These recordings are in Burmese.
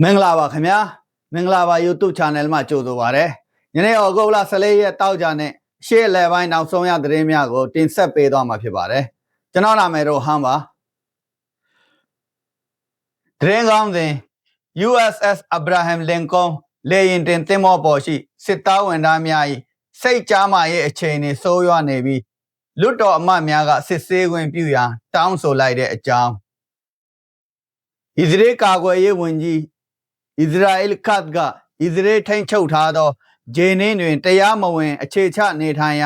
မင်္ဂလာပါခင်ဗျာမင်္ဂလာပါ YouTube Channel မှာကြိုဆိုပါရစေ။ယနေ့ဩဂုတ်လ14ရက်တောက်ကြနဲ့ရှေ့လေပိုင်းနောက်ဆုံးရသတင်းများကိုတင်ဆက်ပေးသွားမှာဖြစ်ပါတယ်။ကျွန်တော်နာမည်တော့ဟမ်းပါ။သတင်းကောင်းစဉ် USS Abraham Lincoln လေယာဉ်တင်သင်္ဘောပေါ်ရှိစစ်သားဝန်ထမ်းများ၏စိတ်ကြားမာရေးအခြေအနေဆိုးရွားနေပြီးလွတ်တော်အမတ်များကစစ်ဆေးခွင့်ပြုရန်တောင်းဆိုလိုက်တဲ့အကြောင်းဣသရေလကာကွယ်ရေးဝန်ကြီးဣသရေလကတ်ကဣသရေလထိန်းချုပ်ထားသောဂျေနင်းတွင်တရားမဝင်အခြေချနေထိုင်ရ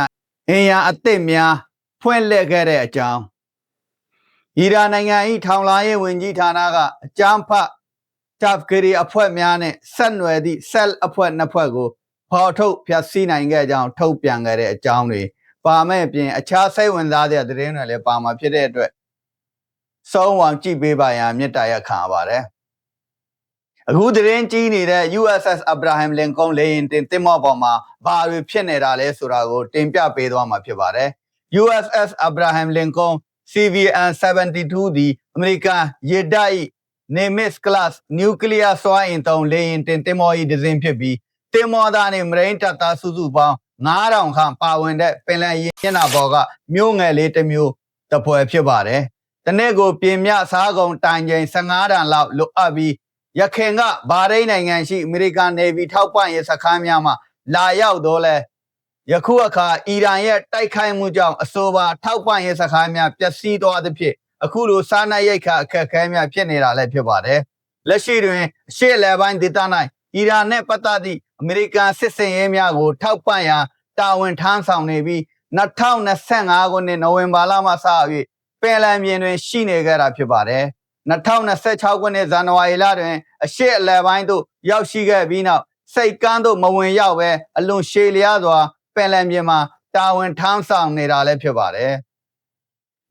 အင်ယာအသစ်များဖွင့်လှစ်ခဲ့တဲ့အကြောင်းအီရန်နိုင်ငံ၏ထောင်လှမ်းရေးဝန်ကြီးဌာနကအကြမ်းဖက်တပ်ဂရီအဖွဲ့များနဲ့ဆက်နွယ်သည့်ဆက်အဖွဲ့နှစ်ဖွဲ့ကိုဖော်ထုတ်ဖျက်ဆီးနိုင်ခဲ့ကြောင်းထုတ်ပြန်ခဲ့တဲ့အကြောင်းတွေပါမဲ့အပြင်အခြားစိတ်ဝင်စားတဲ့သတင်းတွေလည်းပါမှာဖြစ်တဲ့အတွက်စောင်းအောင်ကြည့်ပေးပါရန်မြစ်တာရက်ခံပါတယ်အခုသတင်းကြီးနေတဲ့ USS Abraham Lincoln လေယာဉ်တင်သင်္ဘောပေါ်မှာဘာတွေဖြစ်နေတာလဲဆိုတာကိုတင်ပြပေးသွားမှာဖြစ်ပါတယ် USS Abraham Lincoln CVN-72 သည်အမေရိကန်ရေတပ်၏ Nimitz Class Nuclear စွမ်းအင်သုံးလေယာဉ်တင်သင်္ဘော၏တစ်စင်းဖြစ်ပြီးသင်္ဘောသားနှင့်မရိန်းတပ်သားစုစုပေါင်း9000ခန့်ပါဝင်တဲ့ပင်လယ်ရေမျက်နှာပေါ်ကမြို့ငယ်လေးတစ်မျိုးတစ်ဖွဲ့ဖြစ်ပါတယ်တနေ့ကိုပြင်မြစားကုန်တိုင်ချိန်15တန်လောက်လွတ်အပ်ပြီးရခင်ကဘာရိန်းနိုင်ငံရှိအမေရိကန်နေဗီထောက်ပံ့ရေးစခန်းများမှလာရောက်တော့လဲယခုအခါအီရန်ရဲ့တိုက်ခိုက်မှုကြောင့်အဆိုပါထောက်ပံ့ရေးစခန်းများပျက်စီးသွားသဖြင့်အခုလိုစားနပ်ရိက္ခာအခက်အခဲများဖြစ်နေတာလည်းဖြစ်ပါတယ်လက်ရှိတွင်အရှေ့အလယ်ပိုင်းဒေသ၌အီရန်နှင့်ပတ်သက်သည့်အမေရိကန်စစ်စင်ရေးများကိုထောက်ပံ့ရန်တာဝန်ထမ်းဆောင်နေပြီး2025ခုနှစ်နိုဝင်ဘာလမှစ၍ပင်လယ်ပြင်တွင်ရှိနေခဲ့တာဖြစ်ပါတယ်2026ခုနှစ်ဇန်နဝါရီလတွင်အရှေ့အလယ်ပိုင်းသို့ရောက်ရှိခဲ့ပြီးနောက်စိတ်ကမ်းသို့မဝင်ရောက်ပဲအလွန်ရှည်လျားစွာပင်လယ်ပြင်မှာတာဝန်ထမ်းဆောင်နေတာလည်းဖြစ်ပါတယ်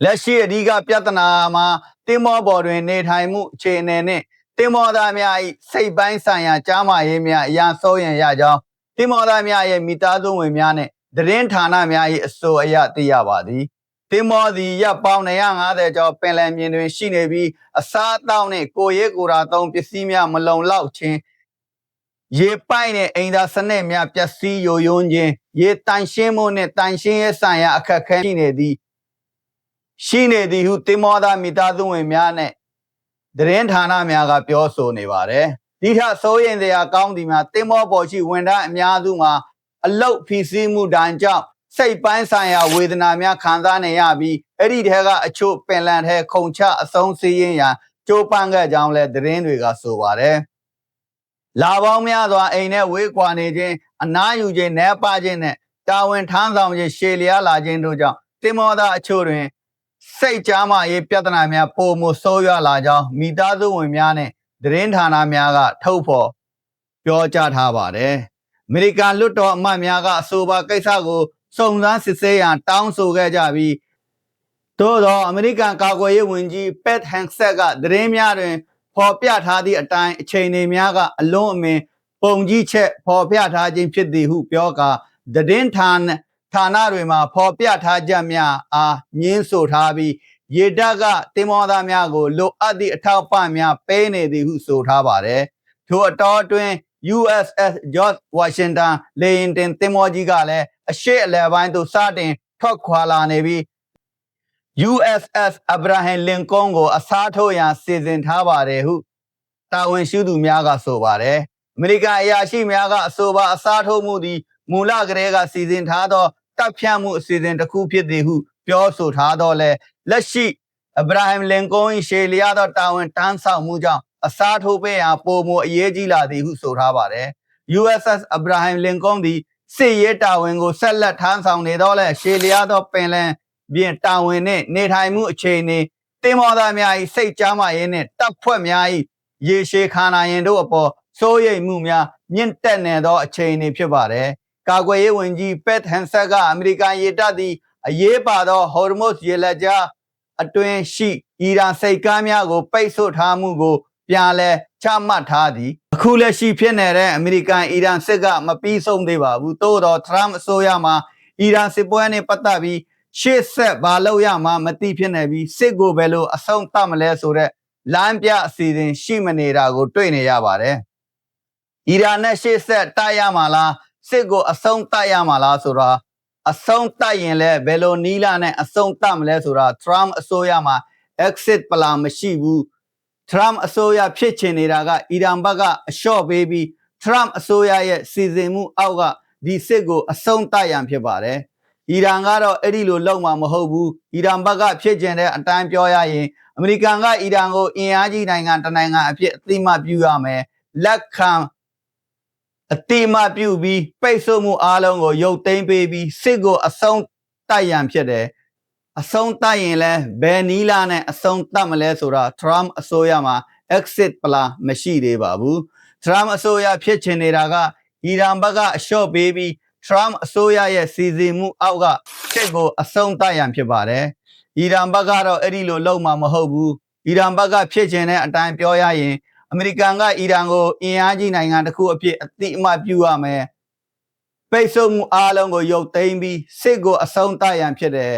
လက်ရှိအဓိကပြဿနာမှာတင်မောပေါ်တွင်နေထိုင်မှုအခြေအနေနဲ့တင်မောသားများ၏စိတ်ပိုင်းဆိုင်ရာကြားမာရေးများအရန်စိုးရင်ရကြောင်းတင်မောသားများရဲ့မိသားစုဝင်များနဲ့သတင်းဌာနများ၏အဆိုအရသိရပါသည်တင်မောသည်ရပ်ပေါင်း150ကျော်ပင်လယ်ပြင်တွင်ရှိနေပြီးအစားအသောက်နှင့်ကိုရဲကိုရာသုံးပစ္စည်းများမလုံလောက်ခြင်းရေပိုက်နဲ့အိမ်သာစနစ်များပျက်စီးယိုယွင်းခြင်းရေတန်ရှင်းမှုနှင့်တန်ရှင်းရေးဆိုင်ရာအခက်အခဲရှိနေသည်ဟုတင်မောသားမိသားစုဝင်များနဲ့သတင်းဌာနများကပြောဆိုနေပါတယ်ဒီထက်စိုးရိမ်စရာကောင်းသည်မှာတင်မောပေါ်ရှိဝန်ထမ်းအများစုမှာအလုတ်ဖိစီးမှုဒဏ်ကြောင့်စိတ်ပိုင်းဆိုင်ရာဝေဒနာများခံစားနေရပြီးအဲ့ဒီထဲကအချို့ပင်လယ်ထဲခုန်ချအဆုံးစီးရင်ရန်ကြိုးပမ်းခဲ့ကြောင်းလည်းသတင်းတွေကဆိုပါတယ်လာပေါင်းများစွာအိမ်နဲ့ဝေးကွာနေခြင်းအနားယူခြင်းနဲပါခြင်းနဲ့တာဝန်ထမ်းဆောင်ခြင်းရှည်လျားလာခြင်းတို့ကြောင့်တင်မောသားအချို့တွင်စိတ်ကြားမာရေးပြဿနာများပိုမိုဆိုးရွားလာကြောင်းမိသားစုဝင်များနဲ့သတင်းဌာနများကထုတ်ဖော်ပြောကြားထားပါတယ်အမေရိကန်လွှတ်တော်အမတ်များကအဆိုပါကိစ္စကိုစုံစမ်းစစ်ဆေးရန်တောင်းဆိုခဲ့ကြပြီးသို့သောအမေရိကန်ကာကွယ်ရေးဝန်ကြီးပက်ဟန်ဆက်ကသတင်းများတွင်ဖော်ပြထားသည့်အတိုင်းအချိန်တွေများကအလွန်အမင်းပုံကြီးချက်ဖော်ပြထားခြင်းဖြစ်သည်ဟုပြောကာသတင်းဌာနတွေမှာဖော်ပြထားချက်များအားညှင်းဆိုထားပြီးရေတပ်ကတင်မောသားများကိုလိုအပ်သည့်အထောက်ပံ့များပေးနေသည်ဟုဆိုထားပါတယ်ထိုအတော်အတွင်း USS George Washington လေယာဉ်တင်သင်္ဘောကြီးကလည်းအရှေ့အလယ်ပိုင်းသို့စတင်ထွက်ခွာလာနေပြီး USS Abraham Lincoln ကိုအစားထိုးရန်စီစဉ်ထားပါတယ်ဟုတာဝန်ရှိသူများကဆိုပါတယ်အမေရိကန်အရာရှိများကအဆိုပါအစားထိုးမှုသည်မူလကတည်းကစီစဉ်ထားသောတပ်ဖြတ်မှုအစီအစဉ်တစ်ခုဖြစ်သည်ဟုပြောဆိုထားတော့လဲလက်ရှိ Abraham Lincoln ၏ရှေးလျားသောတာဝန်တန်းဆောင်မှုကြောင့်အစားထိုးပေးရန်ပိုမိုအရေးကြီးလာသည်ဟုဆိုထားပါတယ် USS Abraham Lincoln သည်စစ်ရေးတာဝန်ကိုဆက်လက်ထမ်းဆောင်နေတော့လဲရှေးလျားသောပင်လယ်ပြင်တာဝန်နှင့်နေထိုင်မှုအခြေအနေတင်မောသားများ၏စိတ်ကြားမာရေးနှင့်တပ်ဖွဲ့များ၏ရေရှည်ခန္ဓာရင်တို့အပေါ်စိုးရိမ်မှုများမြင့်တက်နေသောအခြေအနေဖြစ်ပါတယ်ကာကွယ်ရေးဝန်ကြီးပက်ဟန်ဆက်က အမေရိကန်ရေတပ်သည်အရေးပါသောဟော်ဒမုတ်ရေလက်ကြားအတွင်းရှိအီရန်စိတ်ကမ်းများကိုပိတ်ဆို့ထားမှုကိုပြန်လဲချမှတ်ထားသည်အခုလက်ရှိဖြစ်နေတဲ့အမေရိကန်အီရန်စစ်ကမပြီးဆုံးသေးပါဘူးသို့တော့ထရမ်အစိုးရမှာအီရန်စစ်ပွဲနဲ့ပတ်သက်ပြီးရှေ့ဆက်ဘာလုပ်ရမှမသိဖြစ်နေပြီးစစ်ကိုပဲလို့အဆုံးသတ်မလဲဆိုတဲ့ လမ်းပြအစီအစဉ်ရှိမနေတာကိုတွေ့နေရပါတယ်။အီရန်နဲ့ရှေ့ဆက်တိုက်ရမှာလားစစ်ကိုအဆုံးတိုက်ရမှာလားဆိုတာအဆုံးတိုက်ရင်လည်းဘယ်လိုနီးလာနဲ့အဆုံးတတ်မလဲဆိုတာ Trump အစိုးရမှာ exit plan မရှိဘူး Trump အစိုးရဖြစ်ချင်နေတာကအီရန်ဘက်ကအလျှော့ပေးပြီး Trump အစိုးရရဲ့စီစဉ်မှုအောက်ကဒီစစ်ကိုအဆုံးတိုက်ရန်ဖြစ်ပါတယ်။အီရန်ကတော့အဲ့ဒီလိုလုပ်မှာမဟုတ်ဘူး။အီရန်ဘက်ကဖြစ်ချင်တဲ့အတိုင်းပြောရရင်အမေရိကန်ကအီရန်ကိုအင်အားကြီးနိုင်ငံတစ်နိုင်ငံအဖြစ်အသိမှတ်ပြုရမယ်။လက်ခံအတိမပြုပြီးပိတ်ဆို့မှုအားလုံးကိုရုပ်သိမ်းပေးပြီးစစ်ကိုအဆုံးတိုက်ရန်ဖြစ်တယ်အဆုံးတိုက်ရင်လည်းဘယ်နီးလာနဲ့အဆုံးတတ်မလဲဆိုတာ Trump အစိုးရမှာ exit plan မရှိသေးပါဘူး Trump အစိုးရဖြစ်ချင်နေတာကအီရန်ဘက်ကအလျှော့ပေးပြီး Trump အစိုးရရဲ့စီစဉ်မှုအောက်ကစစ်ကိုအဆုံးတိုက်ရန်ဖြစ်ပါတယ်အီရန်ဘက်ကတော့အဲ့ဒီလိုလုပ်မှာမဟုတ်ဘူးအီရန်ဘက်ကဖြစ်ချင်တဲ့အတိုင်းပြောရရင်အမေရိကန်ကအီရန်ကိုအင်အားကြီးနိုင်ငံတစ်ခုအဖြစ်အတိအမှတ်ပြုရမယ်ပိတ်ဆို့မှုအားလုံးကိုရုပ်သိမ်းပြီးစစ်ကိုအဆုံးတိုက်ရန်ဖြစ်တယ်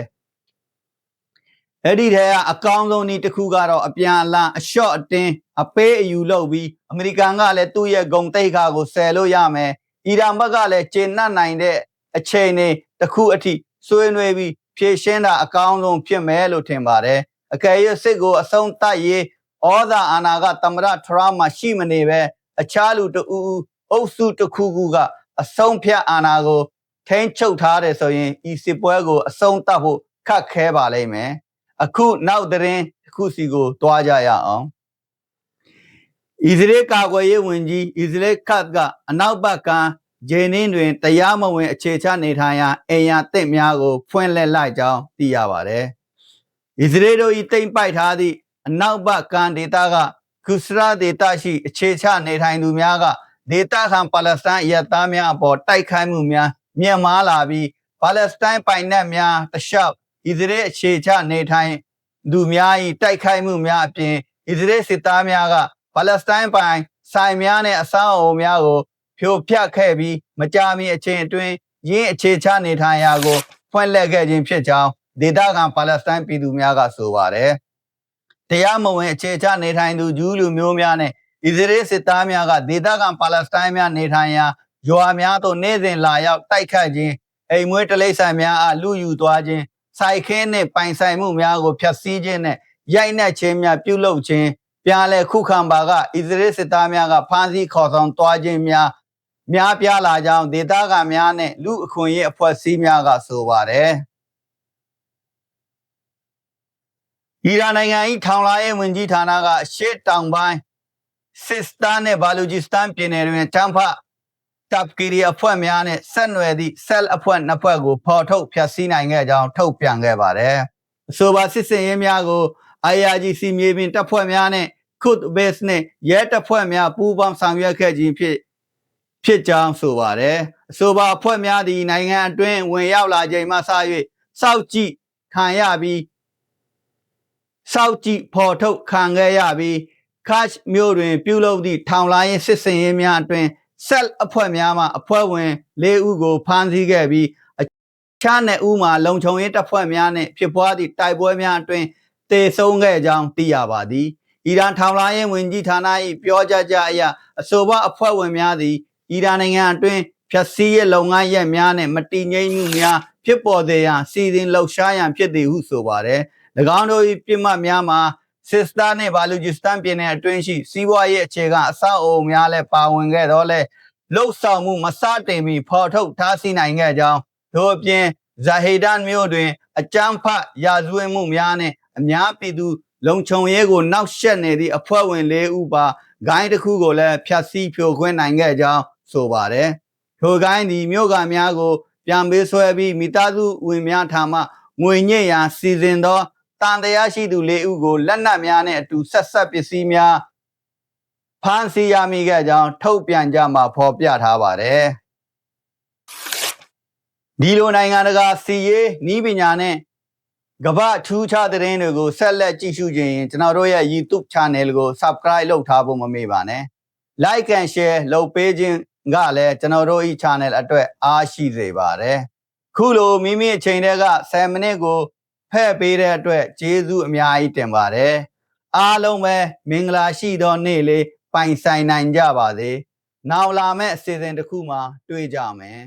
အဲ့ဒီထဲကအကောင်းဆုံးနည်းတစ်ခုကတော့အပြန်အလှန်အလျှော့အတင်းအပေးအယူလုပ်ပြီးအမေရိကန်ကလည်းသူ့ရဲ့ဂုဏ်သိက္ခာကိုဆယ်လို့ရမယ်အီရန်ဘက်ကလည်းကျေနပ်နိုင်တဲ့အချိန်တွေတစ်ခုအထိဆွေးနွေးပြီးဖြည့်ရှင်းတာအကောင်းဆုံးဖြစ်မယ်လို့ထင်ပါတယ်အကယ်၍စစ်ကိုအဆုံးတိုက်ရေးဩဇာအာဏာကသမ္မတထရမ့်မှာရှိမနေပဲအခြားလူတူအုပ်စုတစ်ခုခုကအဆုံးဖြတ်အာဏာကိုထိန်းချုပ်ထားတယ်ဆိုရင်ဤစစ်ပွဲကိုအဆုံးသတ်ဖို့ခက်ခဲပါလိမ့်မယ်အခုနောက်သတင်းတစ်ခုစီကိုတွားကြရအောင်ဣသရေလကာကွယ်ရေးဝန်ကြီးဣသရေလခတ်ကအနောက်ဘက်ကဂျေနင်းတွင်တရားမဝင်အခြေချနေထိုင်ရာအိမ်ယာတစ်များကိုဖွင့်လှစ်လိုက်ကြောင်းသိရပါတယ်ဣသရေလတို့၏တိမ့်ပိုက်ထားသည့်အနောက်ဘက်ကဒေသကဂုစရာဒေသရှိအခြေချနေထိုင်သူများကဒေသခံပါလက်စတိုင်းအရပ်သားများအပေါ်တိုက်ခိုက်မှုများမြင့်မားလာပြီးပါလက်စတိုင်းပိုင်နက်များတလျှောက်ဣသရေလအခြေချနေထိုင်သူများ၏တိုက်ခိုက်မှုများအပြင်ဣသရေလစစ်သားများကပါလက်စတိုင်းပိုင်ဆိုင်များနဲ့အဆောက်အအုံများကိုဖြိုဖျက်ခဲ့ပြီးမကြာမီအချိန်အတွင်းရင်းအခြေချနေထိုင်ရာကိုဖွင့်လှစ်ခဲ့ခြင်းဖြစ်ကြောင်းဒေသခံပါလက်စတိုင်းပြည်သူများကဆိုပါတယ်တရားမဝင်အခြေချနေထိုင်သူဂျူးလူမျိုးများနဲ့ဣသရေလစစ်သားများကဒေသခံပါလက်စတိုင်းများနေထိုင်ရာရွာများသို့နေ့စဉ်လာရောက်တိုက်ခတ်ခြင်းအိမ်မွေးတလိပ်ဆိုင်များအားလူယူသွားခြင်းစိုက်ခင်းနှင့်ပိုင်ဆိုင်မှုများကိုဖျက်ဆီးခြင်းနဲ့ရိုက်နှက်ခြင်းများပြုလုပ်ခြင်းပြန်လည်ခုခံပါကဣသရေလစစ်သားများကဖမ်းဆီးခေါ်ဆောင်သွားခြင်းများပြားလာကြောင်းဒေသခံများနဲ့လူအခွင့်အရေးအဖွဲ့အစည်းများကဆိုပါတယ်အီရန်နိုင်ငံ၏ထောင်လှမ်းရေးဝန်ကြီးဌာနကရှေ့တောင်ပိုင်းစစ်စတန်နဲ့ဘာလူဂျီစတန်ပြည်နယ်တွင်တမ်ဖတ်တပ်ကီရီအဖွဲ့များနဲ့ဆက်နွယ်သည့်ဆဲလ်အဖွဲ့နှစ်ဖွဲ့ကိုဖော်ထုတ်ဖျက်ဆီးနိုင်ခဲ့ကြောင်းထုတ်ပြန်ခဲ့ပါတယ်။အဆိုပါစစ်စင်ရေးများကို IRGC မြေပြင်တပ်ဖွဲ့များနဲ့ Quds Base နဲ့ရဲတပ်ဖွဲ့များပူးပေါင်းဆောင်ရွက်ခဲ့ခြင်းဖြစ်ကြောင်းဆိုပါတယ်။အဆိုပါအဖွဲ့များသည်နိုင်ငံအတွင်းဝင်ရောက်လာချိန်မှစ၍စောက်ကြည့်ခံရပြီးစောက်ကြည့်ဖော်ထုတ်ခံခဲ့ရပြီးခတ်မြို့တွင်ပြုလုပ်သည့်ထောင်လှမ်းရေးစစ်စင်ရေးများအတွင်းဆက်အဖွဲ့များမှအဖွဲ့ဝင်၄ဦးကိုဖမ်းဆီးခဲ့ပြီးအခြား2ဦးမှာလုံခြုံရေးတပ်ဖွဲ့များနှင့်ဖြစ်ပွားသည့်တိုက်ပွဲများအတွင်းတေဆုံးခဲ့ကြောင်းသိရပါသည်အီရန်ထောင်လှမ်းရေးဝန်ကြီးဌာန၏ပြောကြားချက်အရအဆိုပါအဖွဲ့ဝင်များသည်အီရန်နိုင်ငံအတွင်းဖျက်ဆီးရေးလုပ်ငန်းရပ်များနှင့်မတည်ငြိမ်မှုများဖြစ်ပေါ်စေရန်စီစဉ်လှုပ်ရှားရန်ဖြစ်သည်ဟုဆိုပါတယ်၎င်းတို့၏ပြစ်မှတ်များမှာစစ်စတန်နဲ့ဘာလူဂျီစတန်ပြည်နယ်အတွင်းရှိစီးပွားရေးအခြေခံအဆောက်အအုံများလည်းပါဝင်ခဲ့တော့လဲလှုပ်ဆောင်မှုမစတင်မီဖော်ထုတ်ထားရှိနိုင်ခဲ့ကြောင်းတို့အပြင်ဇာဟီဒန်မြို့တွင်အကြမ်းဖက်ရာဇဝတ်မှုများနဲ့အများပြည်သူလုံခြုံရေးကိုနောက်ဆက်နေသည့်အဖွဲ့ဝင်၄ဦးပါဂိုင်းတစ်ခုကိုလည်းဖျက်ဆီးဖြိုခွင်းနိုင်ခဲ့ကြောင်းဆိုပါတယ်ထိုဂိုင်းသည်မြို့ကများကိုပြန်ပေးဆွဲပြီးမိသားစုဝင်များထံမှငွေညစ်ရန်စီစဉ်သောတန်တရားရှိသူ၄ဦးကိုလက်နက်များနဲ့အတူဆက်ပစ္စည်းများဖမ်းဆီးရမိခဲ့ကြောင်းထုတ်ပြန်ကြမှာဖော်ပြထားပါတယ်ဒီလိုနိုင်ငံတကာစီရေးနီးပညာနဲ့ကမ္ဘာထူးခြားသတင်းတွေကိုဆက်လက်ကြည့်ရှုခြင်းကျွန်တော်တို့ရဲ့ YouTube Channel ကို Subscribe လုပ်ထားဖို့မမေ့ပါနဲ့ Like and Share လုပ်ပေးခြင်းကလည်းကျွန်တော်တို့ Channel အတွက်အားရှိစေပါတယ်ခုလိုမိမိအချိန်တည်းက10မိနစ်ကိုဖဲ့ပေးတဲ့အတွက်ကျေးဇူးအများကြီးတင်ပါတယ် အားလုံးပဲမင်္ဂလာရှိသောနေ့လေးပိုင်ဆိုင်နိုင်ကြပါစေနောက်လာမယ့်အစီအစဉ်တစ်ခုမှာတွေ့ကြမယ်